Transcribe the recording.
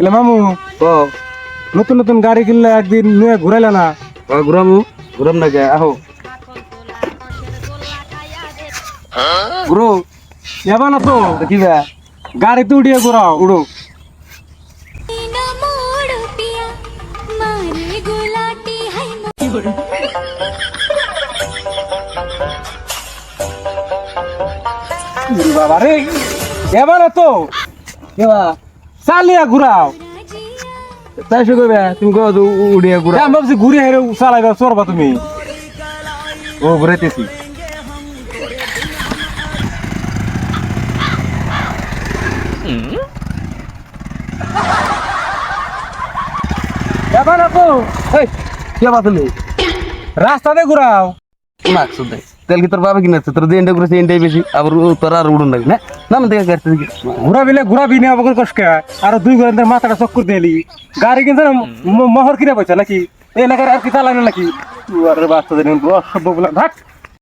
এলে মামু ও নতুন নতুন গাড়ি কিনলে একদিন নিয়ে ঘুরাইলে না? ঘুরামু ঘুরাম না কে আহো গুরু এবার না তো কি বা গাড়িতে উঠিয়ে ঘুরাও। উড়ো বাবা রে, এবার না তো কেবা চালিয়ে ঘুরাও। তাই শুধু তুমি কো উড়িয়া ঘুরা আমি ভাবছি ঘুরে হেরে চালাইবা চড়বা তুমি। ও ঘুরাইতেছি এবার না তো এই কে বাতলে রাস্তাতে ঘুরাও। না শুধু তেল কি তোর বাবা কিনেছে তোর যে এন্ডে ঘুরেছে এন্ডাই বেশি আবার তোর আর উড়ুন লাগে না না আমি দেখে কাটতে দেখি ঘুরাবি না বকর কষ্টে আর 2 ঘন্টার মাথাটা চক্কর দিলি। গাড়ি কিনছে না মোহর কিনে পয়সা নাকি? এই এলাকার আর কি চালানো নাকি? তুই আর বাচ্চাদের অসভ্য বলে ভাগ।